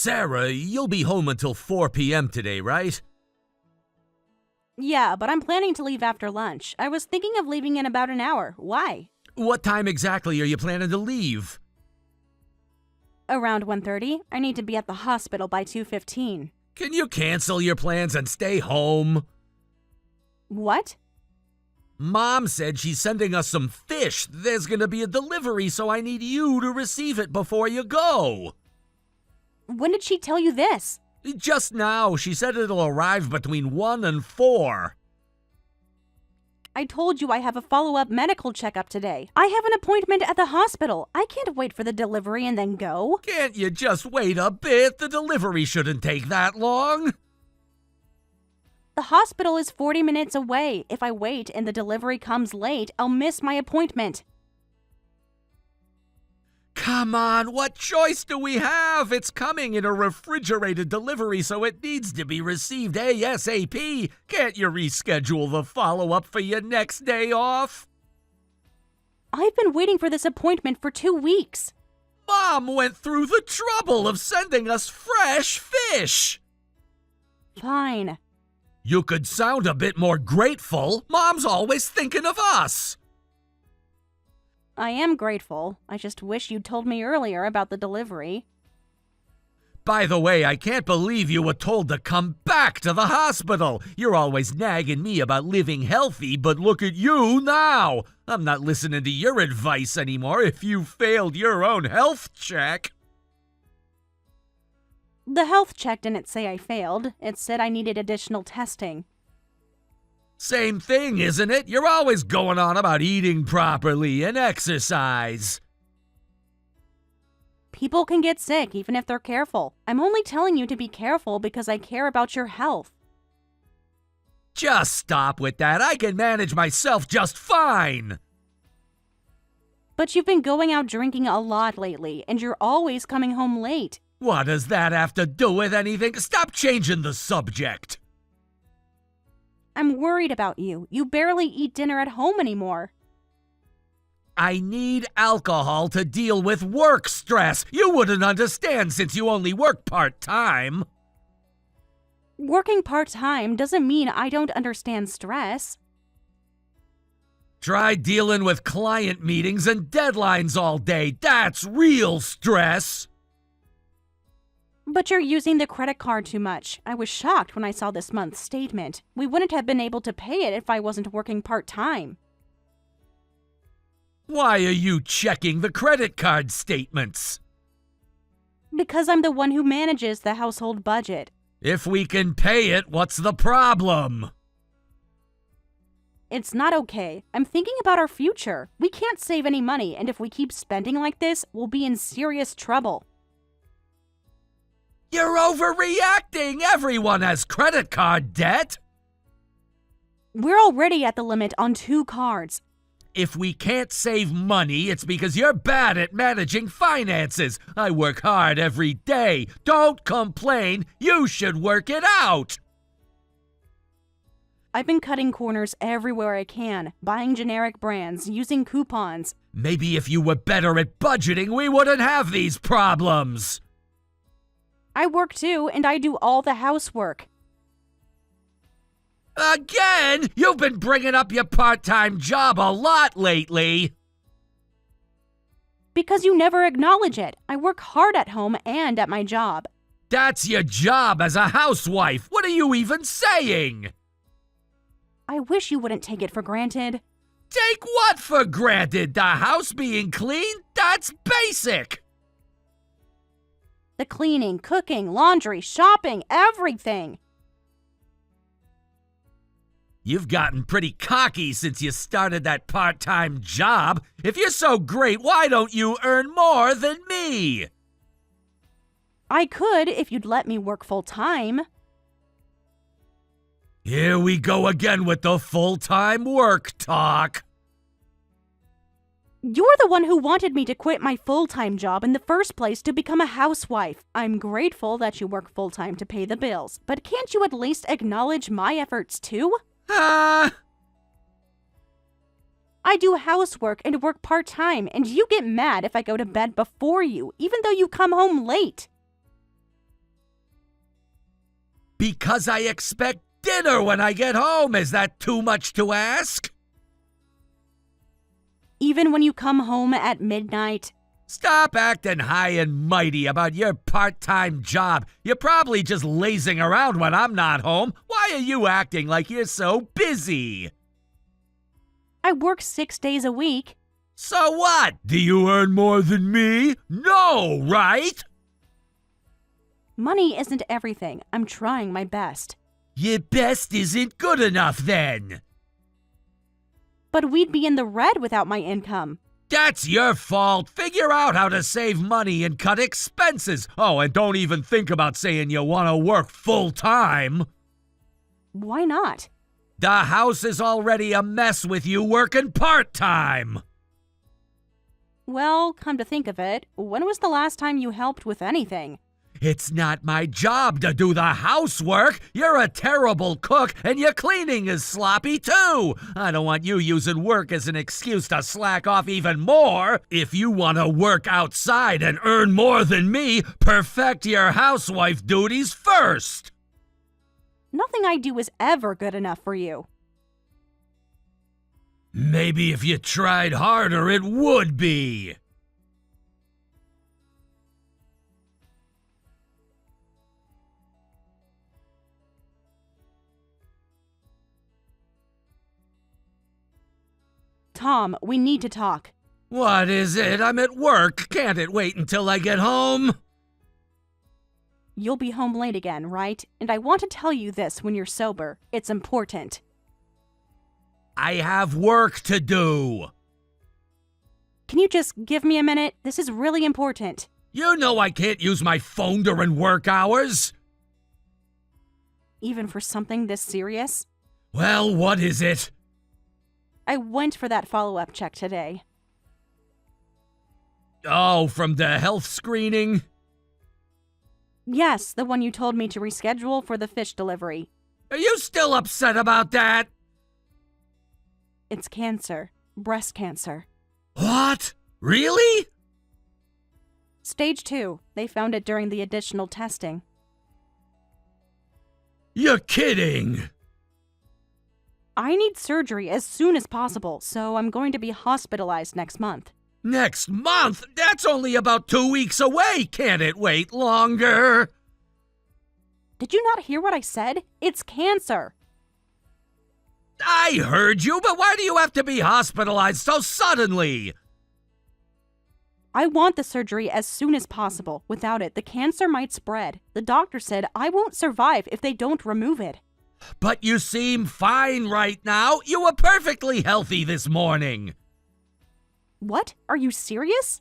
Sarah, you'll be home until 4 p.m. today, right? Yeah, but I'm planning to leave after lunch. I was thinking of leaving in about an hour. Why? What time exactly are you planning to leave? Around 1:30. I need to be at the hospital by 2:15. Can you cancel your plans and stay home? What? Mom said she's sending us some fish. There's gonna be a delivery, so I need you to receive it before you go. When did she tell you this? Just now, she said it'll arrive between 1 and 4. I told you I have a follow-up medical checkup today. I have an appointment at the hospital. I can't wait for the delivery and then go. Can't you just wait a bit? The delivery shouldn't take that long. The hospital is 40 minutes away. If I wait and the delivery comes late, I'll miss my appointment. Come on, what choice do we have? It's coming in a refrigerated delivery, so it needs to be received ASAP. Can't you reschedule the follow-up for your next day off? I've been waiting for this appointment for 2 weeks. Mom went through the trouble of sending us fresh fish. Fine. You could sound a bit more grateful. Mom's always thinking of us. I am grateful. I just wish you'd told me earlier about the delivery. By the way, I can't believe you were told to come back to the hospital. You're always nagging me about living healthy, but look at you now. I'm not listening to your advice anymore if you failed your own health check. The health check didn't say I failed. It said I needed additional testing. Same thing, isn't it? You're always going on about eating properly and exercise. People can get sick even if they're careful. I'm only telling you to be careful because I care about your health. Just stop with that. I can manage myself just fine. But you've been going out drinking a lot lately, and you're always coming home late. What does that have to do with anything? Stop changing the subject. I'm worried about you. You barely eat dinner at home anymore. I need alcohol to deal with work stress. You wouldn't understand since you only work part-time. Working part-time doesn't mean I don't understand stress. Try dealing with client meetings and deadlines all day. That's real stress. But you're using the credit card too much. I was shocked when I saw this month's statement. We wouldn't have been able to pay it if I wasn't working part-time. Why are you checking the credit card statements? Because I'm the one who manages the household budget. If we can pay it, what's the problem? It's not okay. I'm thinking about our future. We can't save any money, and if we keep spending like this, we'll be in serious trouble. You're overreacting! Everyone has credit card debt! We're already at the limit on 2 cards. If we can't save money, it's because you're bad at managing finances. I work hard every day. Don't complain. You should work it out. I've been cutting corners everywhere I can, buying generic brands, using coupons. Maybe if you were better at budgeting, we wouldn't have these problems. I work too, and I do all the housework. Again? You've been bringing up your part-time job a lot lately. Because you never acknowledge it. I work hard at home and at my job. That's your job as a housewife. What are you even saying? I wish you wouldn't take it for granted. Take what for granted? The house being clean? That's basic. The cleaning, cooking, laundry, shopping, everything. You've gotten pretty cocky since you started that part-time job. If you're so great, why don't you earn more than me? I could if you'd let me work full-time. Here we go again with the full-time work talk. You're the one who wanted me to quit my full-time job in the first place to become a housewife. I'm grateful that you work full-time to pay the bills, but can't you at least acknowledge my efforts too? Ah! I do housework and work part-time, and you get mad if I go to bed before you, even though you come home late. Because I expect dinner when I get home. Is that too much to ask? Even when you come home at midnight? Stop acting high and mighty about your part-time job. You're probably just lazing around when I'm not home. Why are you acting like you're so busy? I work 6 days a week. So what? Do you earn more than me? No, right? Money isn't everything. I'm trying my best. Your best isn't good enough then. But we'd be in the red without my income. That's your fault. Figure out how to save money and cut expenses. Oh, and don't even think about saying you want to work full-time. Why not? The house is already a mess with you working part-time. Well, come to think of it, when was the last time you helped with anything? It's not my job to do the housework. You're a terrible cook, and your cleaning is sloppy, too. I don't want you using work as an excuse to slack off even more. If you want to work outside and earn more than me, perfect your housewife duties first. Nothing I do is ever good enough for you. Maybe if you tried harder, it would be. Tom, we need to talk. What is it? I'm at work. Can't it wait until I get home? You'll be home late again, right? And I want to tell you this when you're sober. It's important. I have work to do. Can you just give me a minute? This is really important. You know I can't use my phone during work hours. Even for something this serious? Well, what is it? I went for that follow-up check today. Oh, from the health screening? Yes, the one you told me to reschedule for the fish delivery. Are you still upset about that? It's cancer. Breast cancer. What? Really? Stage 2. They found it during the additional testing. You're kidding. I need surgery as soon as possible, so I'm going to be hospitalized next month. Next month? That's only about 2 weeks away. Can't it wait longer? Did you not hear what I said? It's cancer. I heard you, but why do you have to be hospitalized so suddenly? I want the surgery as soon as possible. Without it, the cancer might spread. The doctor said I won't survive if they don't remove it. But you seem fine right now. You were perfectly healthy this morning. What? Are you serious?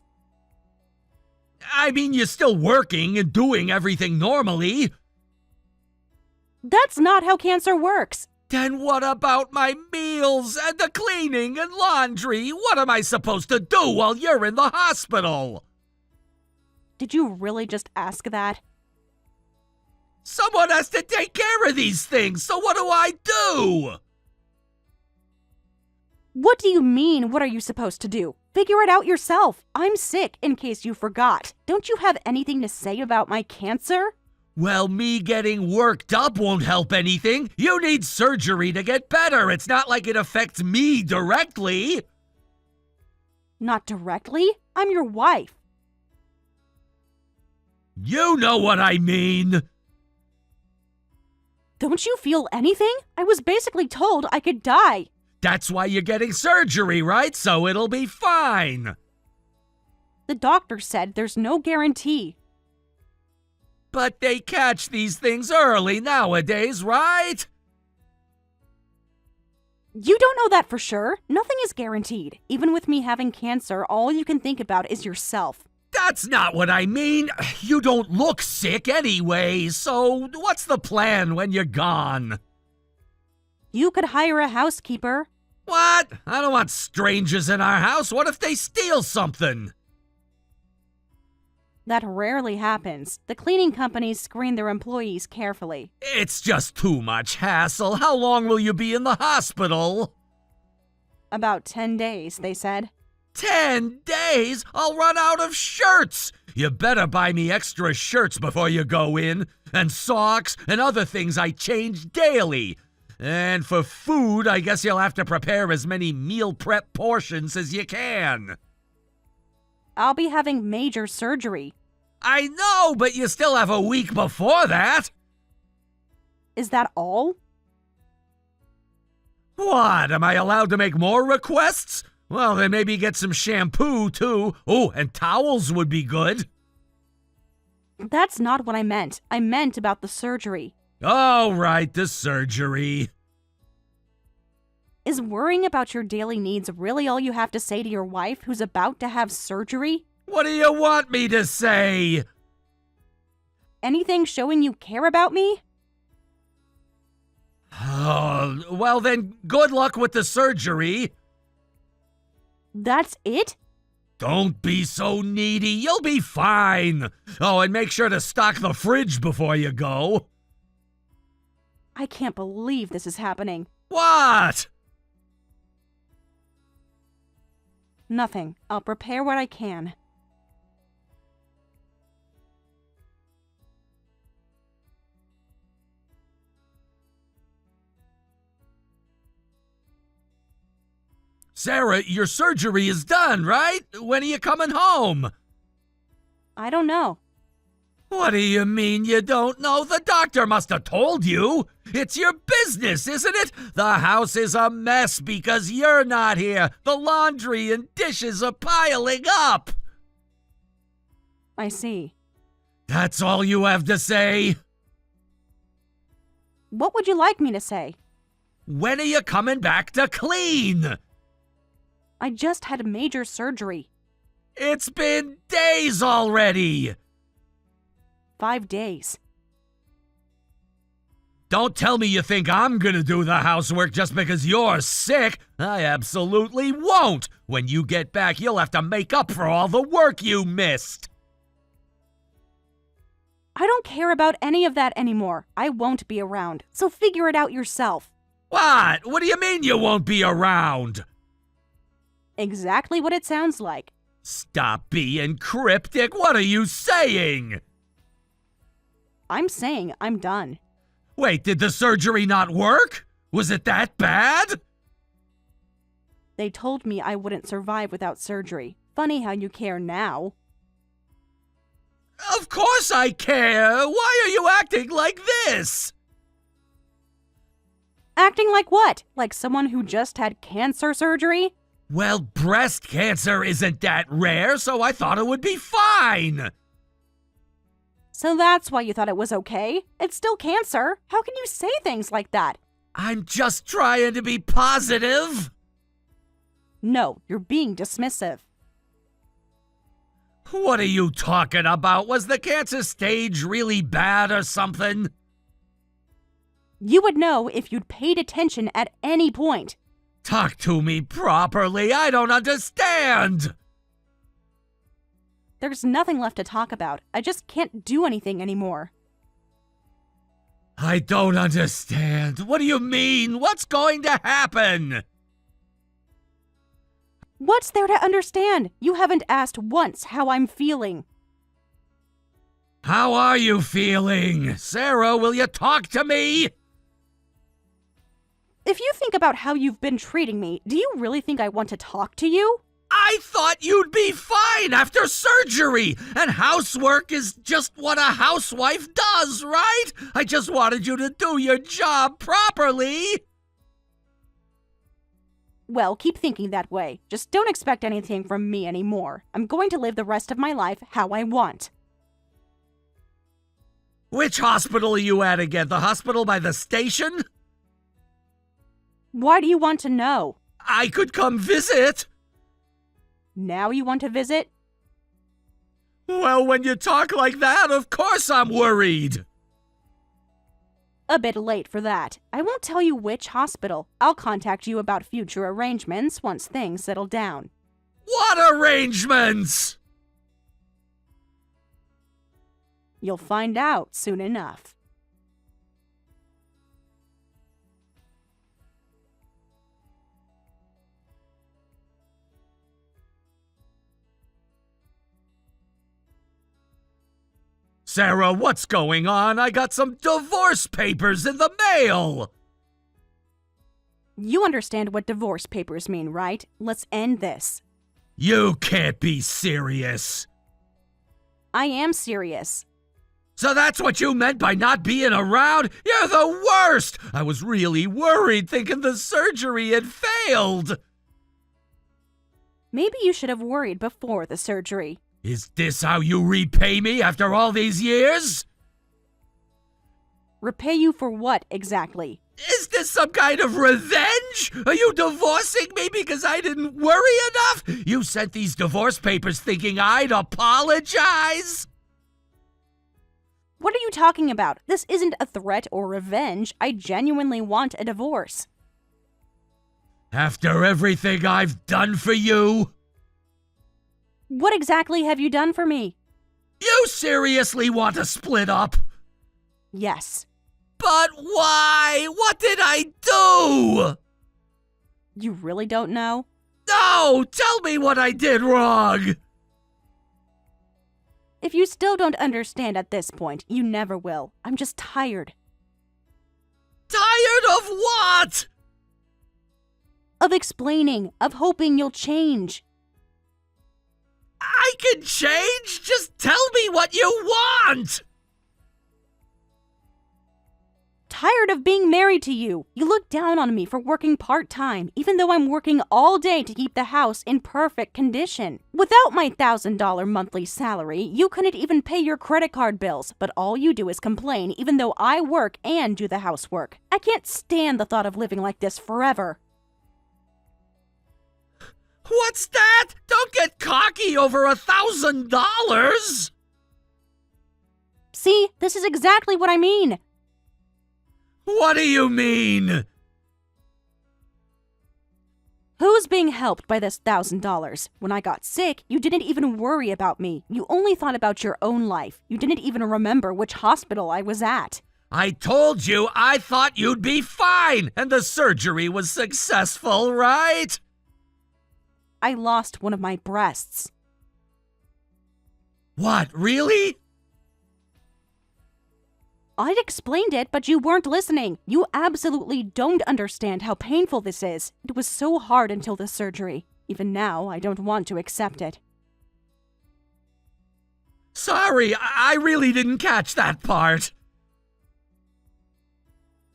I mean, you're still working and doing everything normally. That's not how cancer works. Then what about my meals and the cleaning and laundry? What am I supposed to do while you're in the hospital? Did you really just ask that? Someone has to take care of these things, so what do I do? What do you mean, what are you supposed to do? Figure it out yourself. I'm sick, in case you forgot. Don't you have anything to say about my cancer? Well, me getting worked up won't help anything. You need surgery to get better. It's not like it affects me directly. Not directly? I'm your wife. You know what I mean. Don't you feel anything? I was basically told I could die. That's why you're getting surgery, right? So it'll be fine. The doctor said there's no guarantee. But they catch these things early nowadays, right? You don't know that for sure. Nothing is guaranteed. Even with me having cancer, all you can think about is yourself. That's not what I mean. You don't look sick anyway, so what's the plan when you're gone? You could hire a housekeeper. What? I don't want strangers in our house. What if they steal something? That rarely happens. The cleaning companies screen their employees carefully. It's just too much hassle. How long will you be in the hospital? About 10 days, they said. 10 days? I'll run out of shirts. You better buy me extra shirts before you go in, and socks, and other things I change daily. And for food, I guess you'll have to prepare as many meal prep portions as you can. I'll be having major surgery. I know, but you still have a week before that. Is that all? What, am I allowed to make more requests? Well, then maybe get some shampoo, too. Oh, and towels would be good. That's not what I meant. I meant about the surgery. All right, the surgery. Is worrying about your daily needs really all you have to say to your wife who's about to have surgery? What do you want me to say? Anything showing you care about me? Oh, well then, good luck with the surgery. That's it? Don't be so needy. You'll be fine. Oh, and make sure to stock the fridge before you go. I can't believe this is happening. What? Nothing. I'll prepare what I can. Sarah, your surgery is done, right? When are you coming home? I don't know. What do you mean you don't know? The doctor must have told you. It's your business, isn't it? The house is a mess because you're not here. The laundry and dishes are piling up. I see. That's all you have to say? What would you like me to say? When are you coming back to clean? I just had major surgery. It's been days already. 5 days. Don't tell me you think I'm gonna do the housework just because you're sick. I absolutely won't. When you get back, you'll have to make up for all the work you missed. I don't care about any of that anymore. I won't be around, so figure it out yourself. What? What do you mean you won't be around? Exactly what it sounds like. Stop being cryptic. What are you saying? I'm saying I'm done. Wait, did the surgery not work? Was it that bad? They told me I wouldn't survive without surgery. Funny how you care now. Of course I care. Why are you acting like this? Acting like what? Like someone who just had cancer surgery? Well, breast cancer isn't that rare, so I thought it would be fine. So that's why you thought it was okay? It's still cancer. How can you say things like that? I'm just trying to be positive. No, you're being dismissive. What are you talking about? Was the cancer stage really bad or something? You would know if you'd paid attention at any point. Talk to me properly. I don't understand. There's nothing left to talk about. I just can't do anything anymore. I don't understand. What do you mean? What's going to happen? What's there to understand? You haven't asked once how I'm feeling. How are you feeling? Sarah, will you talk to me? If you think about how you've been treating me, do you really think I want to talk to you? I thought you'd be fine after surgery, and housework is just what a housewife does, right? I just wanted you to do your job properly. Well, keep thinking that way. Just don't expect anything from me anymore. I'm going to live the rest of my life how I want. Which hospital are you at again? The hospital by the station? Why do you want to know? I could come visit. Now you want to visit? Well, when you talk like that, of course I'm worried. A bit late for that. I won't tell you which hospital. I'll contact you about future arrangements once things settle down. What arrangements? You'll find out soon enough. Sarah, what's going on? I got some divorce papers in the mail! You understand what divorce papers mean, right? Let's end this. You can't be serious. I am serious. So that's what you meant by not being around? You're the worst! I was really worried thinking the surgery had failed. Maybe you should have worried before the surgery. Is this how you repay me after all these years? Repay you for what, exactly? Is this some kind of revenge? Are you divorcing me because I didn't worry enough? You sent these divorce papers thinking I'd apologize? What are you talking about? This isn't a threat or revenge. I genuinely want a divorce. After everything I've done for you? What exactly have you done for me? You seriously want to split up? Yes. But why? What did I do? You really don't know? No! Tell me what I did wrong! If you still don't understand at this point, you never will. I'm just tired. Tired of what? Of explaining, of hoping you'll change. I can change? Just tell me what you want! Tired of being married to you. You look down on me for working part-time, even though I'm working all day to keep the house in perfect condition. Without my $1,000 monthly salary, you couldn't even pay your credit card bills, but all you do is complain even though I work and do the housework. I can't stand the thought of living like this forever. What's that? Don't get cocky over $1,000! See, this is exactly what I mean. What do you mean? Who's being helped by this $1,000? When I got sick, you didn't even worry about me. You only thought about your own life. You didn't even remember which hospital I was at. I told you I thought you'd be fine, and the surgery was successful, right? I lost one of my breasts. What, really? I'd explained it, but you weren't listening. You absolutely don't understand how painful this is. It was so hard until the surgery. Even now, I don't want to accept it. Sorry, I really didn't catch that part.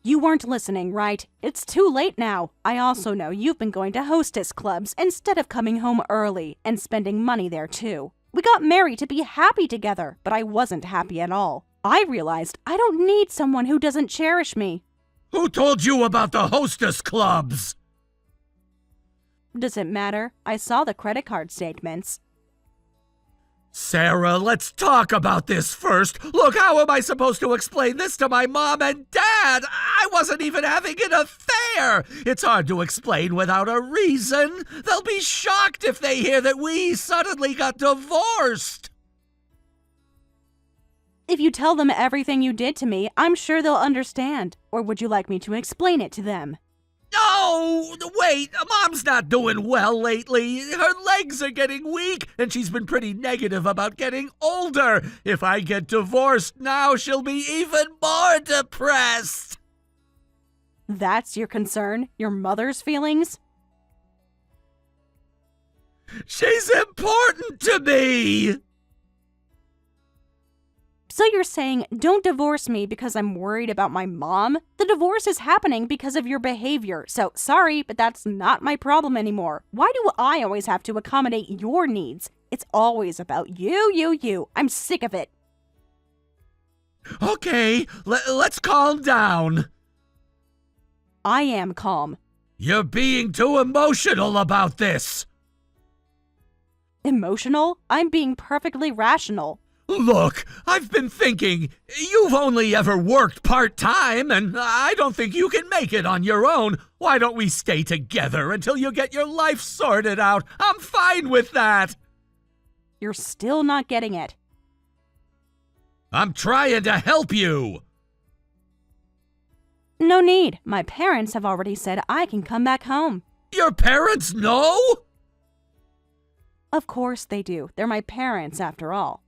You weren't listening, right? It's too late now. I also know you've been going to hostess clubs instead of coming home early and spending money there too. We got married to be happy together, but I wasn't happy at all. I realized I don't need someone who doesn't cherish me. Who told you about the hostess clubs? Does it matter? I saw the credit card statements. Sarah, let's talk about this first. Look, how am I supposed to explain this to my mom and dad? I wasn't even having an affair. It's hard to explain without a reason. They'll be shocked if they hear that we suddenly got divorced. If you tell them everything you did to me, I'm sure they'll understand. Or would you like me to explain it to them? No! Wait, Mom's not doing well lately. Her legs are getting weak, and she's been pretty negative about getting older. If I get divorced now, she'll be even more depressed. That's your concern? Your mother's feelings? She's important to me! So you're saying, don't divorce me because I'm worried about my mom? The divorce is happening because of your behavior, so sorry, but that's not my problem anymore. Why do I always have to accommodate your needs? It's always about you. I'm sick of it. Okay, let's calm down. I am calm. You're being too emotional about this. Emotional? I'm being perfectly rational. Look, I've been thinking, you've only ever worked part-time, and I don't think you can make it on your own. Why don't we stay together until you get your life sorted out? I'm fine with that. You're still not getting it. I'm trying to help you. No need. My parents have already said I can come back home. Your parents know? Of course they do. They're my parents after all.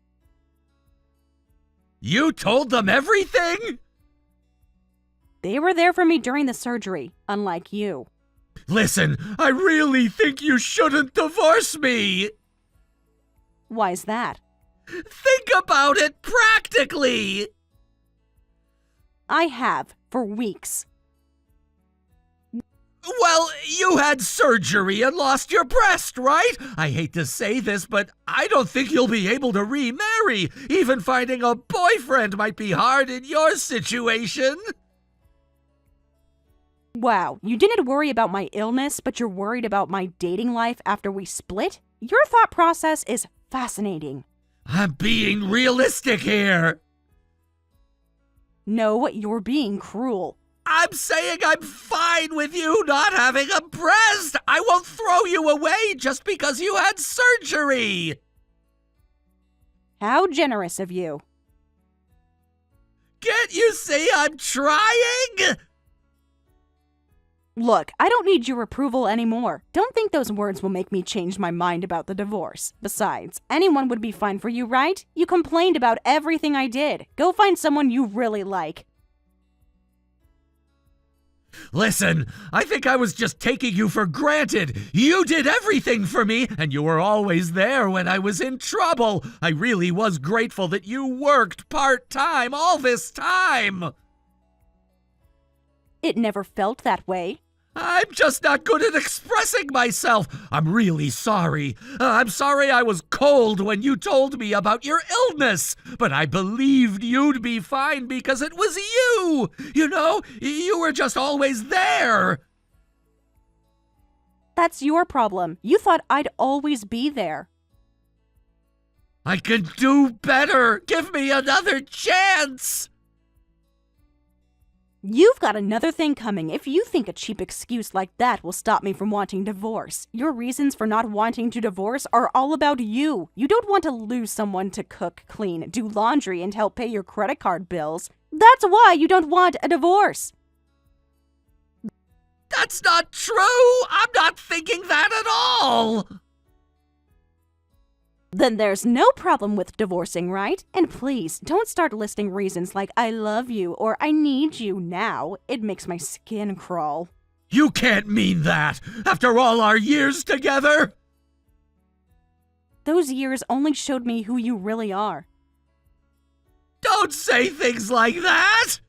You told them everything? They were there for me during the surgery, unlike you. Listen, I really think you shouldn't divorce me. Why's that? Think about it practically. I have, for weeks. Well, you had surgery and lost your breast, right? I hate to say this, but I don't think you'll be able to remarry. Even finding a boyfriend might be hard in your situation. Wow, you didn't worry about my illness, but you're worried about my dating life after we split? Your thought process is fascinating. I'm being realistic here. No, you're being cruel. I'm saying I'm fine with you not having a breast. I won't throw you away just because you had surgery. How generous of you. Can't you see I'm trying? Look, I don't need your approval anymore. Don't think those words will make me change my mind about the divorce. Besides, anyone would be fine for you, right? You complained about everything I did. Go find someone you really like. Listen, I think I was just taking you for granted. You did everything for me, and you were always there when I was in trouble. I really was grateful that you worked part-time all this time. It never felt that way. I'm just not good at expressing myself. I'm really sorry. I'm sorry I was cold when you told me about your illness, but I believed you'd be fine because it was you. You know, you were just always there. That's your problem. You thought I'd always be there. I can do better. Give me another chance. You've got another thing coming if you think a cheap excuse like that will stop me from wanting divorce. Your reasons for not wanting to divorce are all about you. You don't want to lose someone to cook, clean, do laundry, and help pay your credit card bills. That's why you don't want a divorce. That's not true. I'm not thinking that at all. Then there's no problem with divorcing, right? And please, don't start listing reasons like I love you or I need you now. It makes my skin crawl. You can't mean that. After all our years together. Those years only showed me who you really are. Don't say things like that.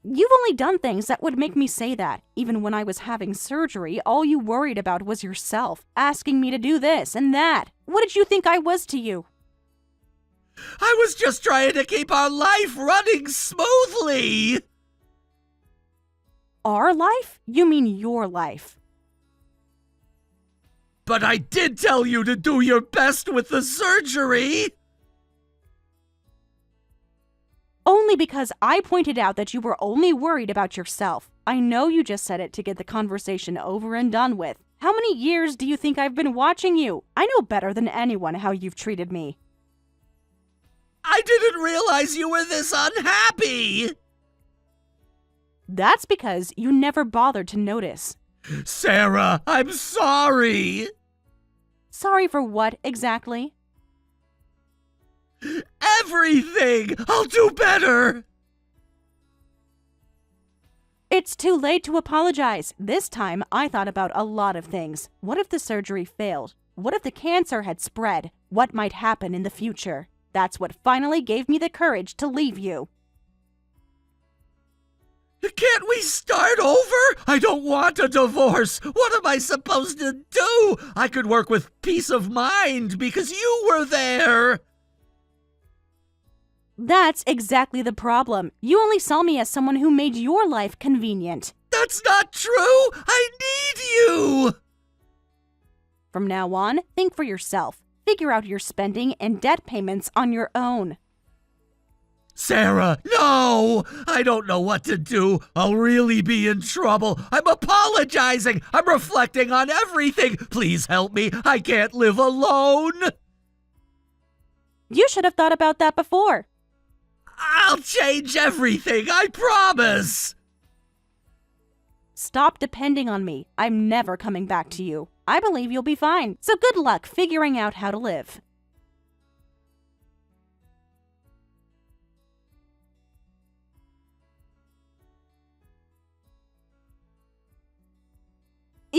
You've only done things that would make me say that. Even when I was having surgery, all you worried about was yourself, asking me to do this and that. What did you think I was to you? I was just trying to keep our life running smoothly. Our life? You mean your life. But I did tell you to do your best with the surgery. Only because I pointed out that you were only worried about yourself. I know you just said it to get the conversation over and done with. How many years do you think I've been watching you? I know better than anyone how you've treated me. I didn't realize you were this unhappy. That's because you never bothered to notice. Sarah, I'm sorry. Sorry for what exactly? Everything! I'll do better! It's too late to apologize. This time, I thought about a lot of things. What if the surgery failed? What if the cancer had spread? What might happen in the future? That's what finally gave me the courage to leave you. Can't we start over? I don't want a divorce. What am I supposed to do? I could work with peace of mind because you were there. That's exactly the problem. You only saw me as someone who made your life convenient. That's not true. I need you. From now on, think for yourself. Figure out your spending and debt payments on your own. Sarah, no! I don't know what to do. I'll really be in trouble. I'm apologizing. I'm reflecting on everything. Please help me. I can't live alone. You should have thought about that before. I'll change everything, I promise. Stop depending on me. I'm never coming back to you. I believe you'll be fine. So good luck figuring out how to live.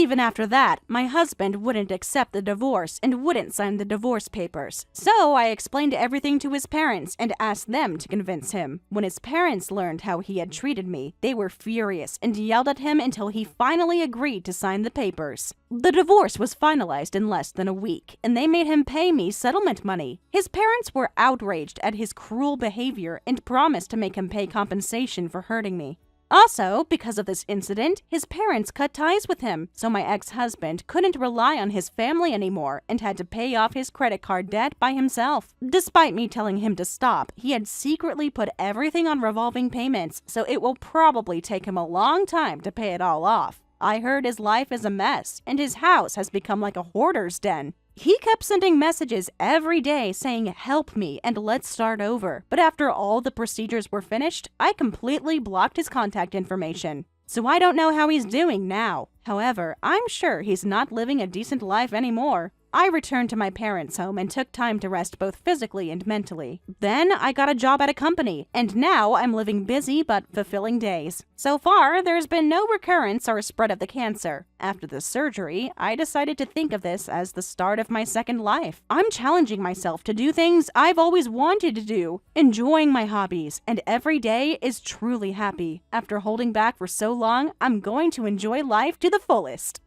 Even after that, my husband wouldn't accept the divorce and wouldn't sign the divorce papers. So I explained everything to his parents and asked them to convince him. When his parents learned how he had treated me, they were furious and yelled at him until he finally agreed to sign the papers. The divorce was finalized in less than a week, and they made him pay me settlement money. His parents were outraged at his cruel behavior and promised to make him pay compensation for hurting me. Also, because of this incident, his parents cut ties with him, so my ex-husband couldn't rely on his family anymore and had to pay off his credit card debt by himself. Despite me telling him to stop, he had secretly put everything on revolving payments, so it will probably take him a long time to pay it all off. I heard his life is a mess, and his house has become like a hoarder's den. He kept sending messages every day saying, "Help me and let's start over." But after all the procedures were finished, I completely blocked his contact information. So I don't know how he's doing now. However, I'm sure he's not living a decent life anymore. I returned to my parents' home and took time to rest both physically and mentally. Then I got a job at a company, and now I'm living busy but fulfilling days. So far, there's been no recurrence or spread of the cancer. After the surgery, I decided to think of this as the start of my second life. I'm challenging myself to do things I've always wanted to do, enjoying my hobbies, and every day is truly happy. After holding back for so long, I'm going to enjoy life to the fullest.